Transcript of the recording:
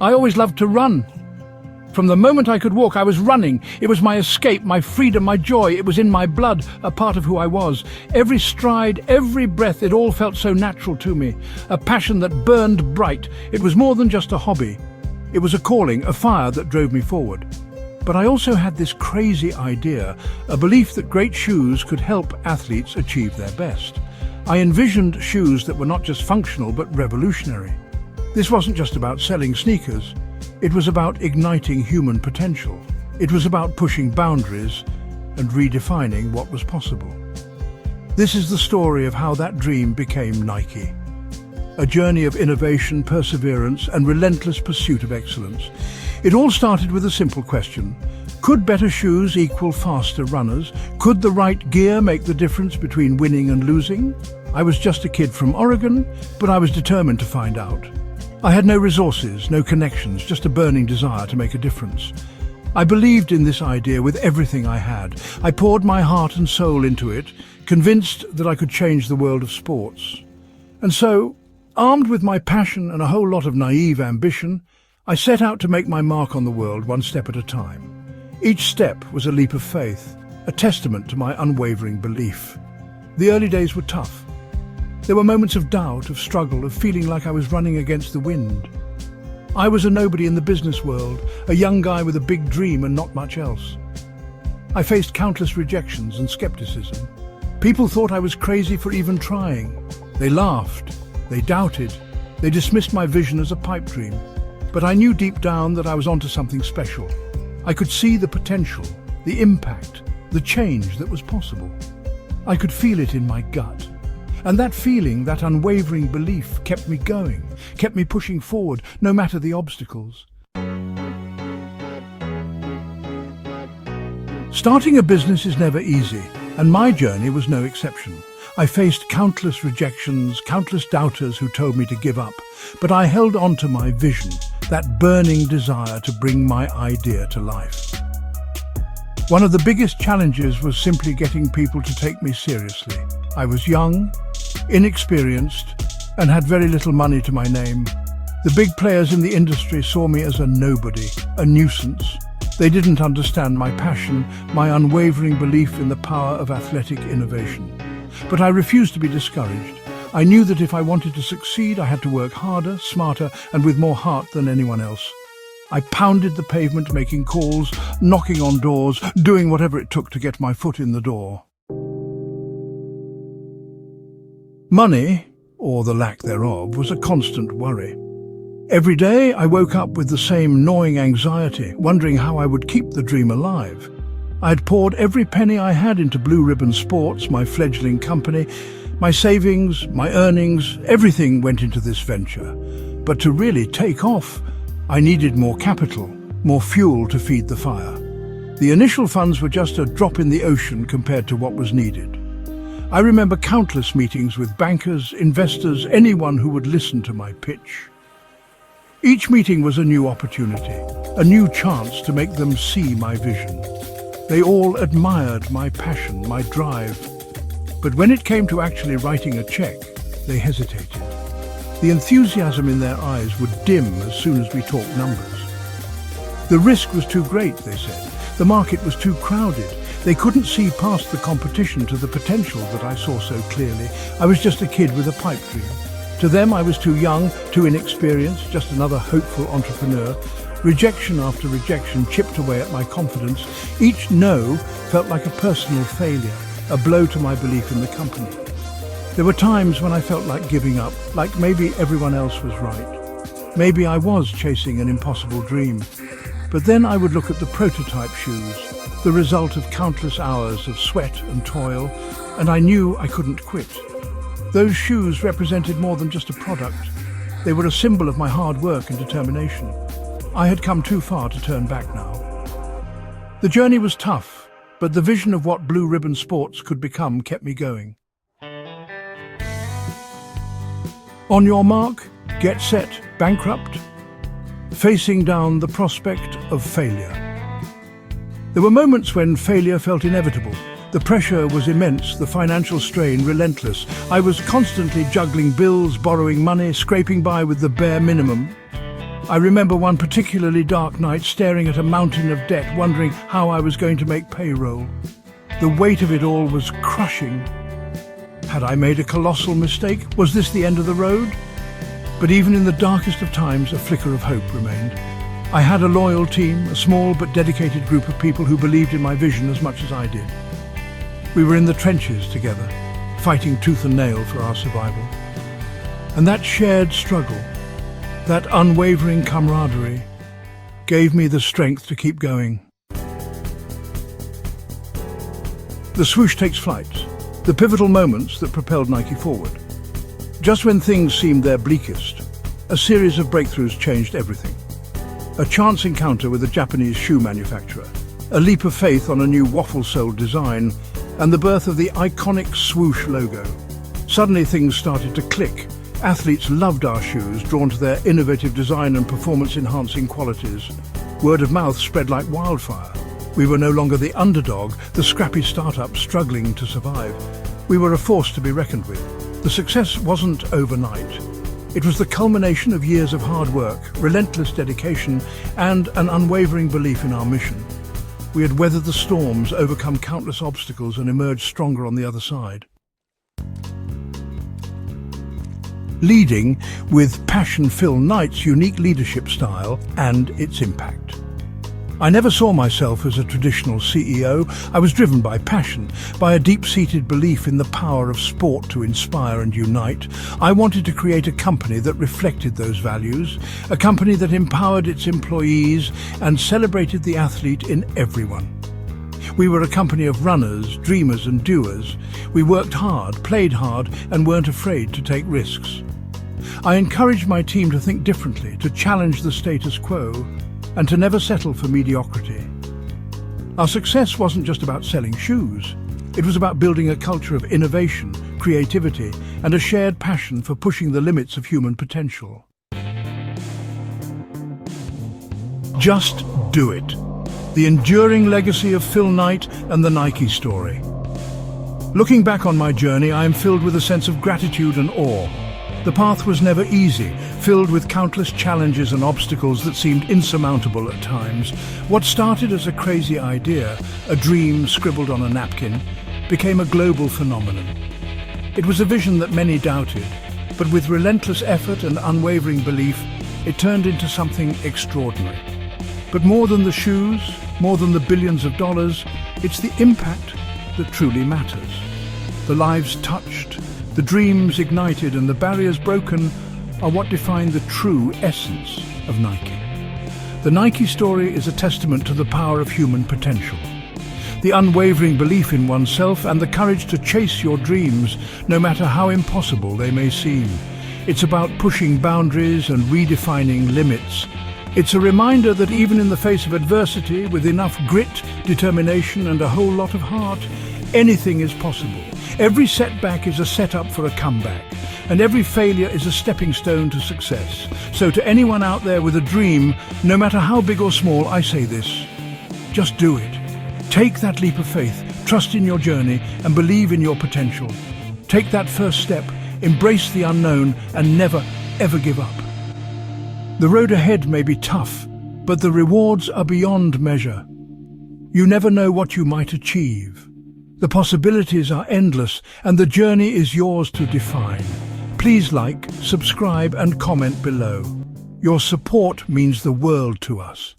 I always loved to run. From the moment I could walk, I was running. It was my escape, my freedom, my joy. It was in my blood, a part of who I was. Every stride, every breath, it all felt so natural to me. A passion that burned bright. It was more than just a hobby. It was a calling, a fire that drove me forward. But I also had this crazy idea, a belief that great shoes could help athletes achieve their best. I envisioned shoes that were not just functional but revolutionary. This wasn't just about selling sneakers. It was about igniting human potential. It was about pushing boundaries and redefining what was possible. This is the story of how that dream became Nike. A journey of innovation, perseverance, and relentless pursuit of excellence. It all started with a simple question. Could better shoes equal faster runners? Could the right gear make the difference between winning and losing? I was just a kid from Oregon, but I was determined to find out. I had no resources, no connections, just a burning desire to make a difference. I believed in this idea with everything I had. I poured my heart and soul into it, convinced that I could change the world of sports. And so, armed with my passion and a whole lot of naive ambition, I set out to make my mark on the world one step at a time. Each step was a leap of faith, a testament to my unwavering belief. The early days were tough. There were moments of doubt, of struggle, of feeling like I was running against the wind. I was a nobody in the business world, a young guy with a big dream and not much else. I faced countless rejections and skepticism. People thought I was crazy for even trying. They laughed, they doubted, they dismissed my vision as a pipe dream. But I knew deep down that I was onto something special. I could see the potential, the impact, the change that was possible. I could feel it in my gut. And that feeling, that unwavering belief, kept me going, kept me pushing forward, no matter the obstacles. Starting a business is never easy, and my journey was no exception. I faced countless rejections, countless doubters who told me to give up, but I held on to my vision, that burning desire to bring my idea to life. One of the biggest challenges was simply getting people to take me seriously. I was young, inexperienced, and had very little money to my name. The big players in the industry saw me as a nobody, a nuisance. They didn't understand my passion, my unwavering belief in the power of athletic innovation. But I refused to be discouraged. I knew that if I wanted to succeed, I had to work harder, smarter, and with more heart than anyone else. I pounded the pavement, making calls, knocking on doors, doing whatever it took to get my foot in the door. Money, or the lack thereof, was a constant worry. Every day I woke up with the same gnawing anxiety, wondering how I would keep the dream alive. I had poured every penny I had into Blue Ribbon Sports, my fledgling company. My savings, my earnings, everything went into this venture. But to really take off, I needed more capital, more fuel to feed the fire. The initial funds were just a drop in the ocean compared to what was needed. I remember countless meetings with bankers, investors, anyone who would listen to my pitch. Each meeting was a new opportunity, a new chance to make them see my vision. They all admired my passion, my drive. But when it came to actually writing a check, they hesitated. The enthusiasm in their eyes would dim as soon as we talked numbers. The risk was too great, they said. The market was too crowded. They couldn't see past the competition to the potential that I saw so clearly. I was just a kid with a pipe dream. To them, I was too young, too inexperienced, just another hopeful entrepreneur. Rejection after rejection chipped away at my confidence. Each no felt like a personal failure, a blow to my belief in the company. There were times when I felt like giving up, like maybe everyone else was right. Maybe I was chasing an impossible dream. But then I would look at the prototype shoes, the result of countless hours of sweat and toil, and I knew I couldn't quit. Those shoes represented more than just a product. They were a symbol of my hard work and determination. I had come too far to turn back now. The journey was tough, but the vision of what Blue Ribbon Sports could become kept me going. On your mark, get set, bankrupt, facing down the prospect of failure. There were moments when failure felt inevitable. The pressure was immense, the financial strain relentless. I was constantly juggling bills, borrowing money, scraping by with the bare minimum. I remember one particularly dark night staring at a mountain of debt, wondering how I was going to make payroll. The weight of it all was crushing. Had I made a colossal mistake? Was this the end of the road? But even in the darkest of times, a flicker of hope remained. I had a loyal team, a small but dedicated group of people who believed in my vision as much as I did. We were in the trenches together, fighting tooth and nail for our survival. And that shared struggle, that unwavering camaraderie, gave me the strength to keep going. The swoosh takes flight, the pivotal moments that propelled Nike forward. Just when things seemed their bleakest, a series of breakthroughs changed everything. A chance encounter with a Japanese shoe manufacturer, a leap of faith on a new waffle-soled design, and the birth of the iconic swoosh logo. Suddenly things started to click. Athletes loved our shoes, drawn to their innovative design and performance-enhancing qualities. Word of mouth spread like wildfire. We were no longer the underdog, the scrappy startup struggling to survive. We were a force to be reckoned with. The success wasn't overnight. It was the culmination of years of hard work, relentless dedication, and an unwavering belief in our mission. We had weathered the storms, overcome countless obstacles, and emerged stronger on the other side. Leading with passion filled Knight's unique leadership style and its impact. I never saw myself as a traditional CEO. I was driven by passion, by a deep-seated belief in the power of sport to inspire and unite. I wanted to create a company that reflected those values, a company that empowered its employees and celebrated the athlete in everyone. We were a company of runners, dreamers and doers. We worked hard, played hard, and weren't afraid to take risks. I encouraged my team to think differently, to challenge the status quo, and to never settle for mediocrity. Our success wasn't just about selling shoes. It was about building a culture of innovation, creativity, and a shared passion for pushing the limits of human potential. Just do it. The enduring legacy of Phil Knight and the Nike story. Looking back on my journey, I am filled with a sense of gratitude and awe. The path was never easy, filled with countless challenges and obstacles that seemed insurmountable at times. What started as a crazy idea, a dream scribbled on a napkin, became a global phenomenon. It was a vision that many doubted, but with relentless effort and unwavering belief, it turned into something extraordinary. But more than the shoes, more than the billions of dollars, it's the impact that truly matters. The lives touched, the dreams ignited, and the barriers broken are what define the true essence of Nike. The Nike story is a testament to the power of human potential. The unwavering belief in oneself and the courage to chase your dreams, no matter how impossible they may seem. It's about pushing boundaries and redefining limits. It's a reminder that even in the face of adversity, with enough grit, determination, and a whole lot of heart, anything is possible. Every setback is a setup for a comeback, and every failure is a stepping stone to success. So to anyone out there with a dream, no matter how big or small, I say this: just do it. Take that leap of faith, trust in your journey, and believe in your potential. Take that first step, embrace the unknown, and never, ever give up. The road ahead may be tough, but the rewards are beyond measure. You never know what you might achieve. The possibilities are endless, and the journey is yours to define. Please like, subscribe, and comment below. Your support means the world to us.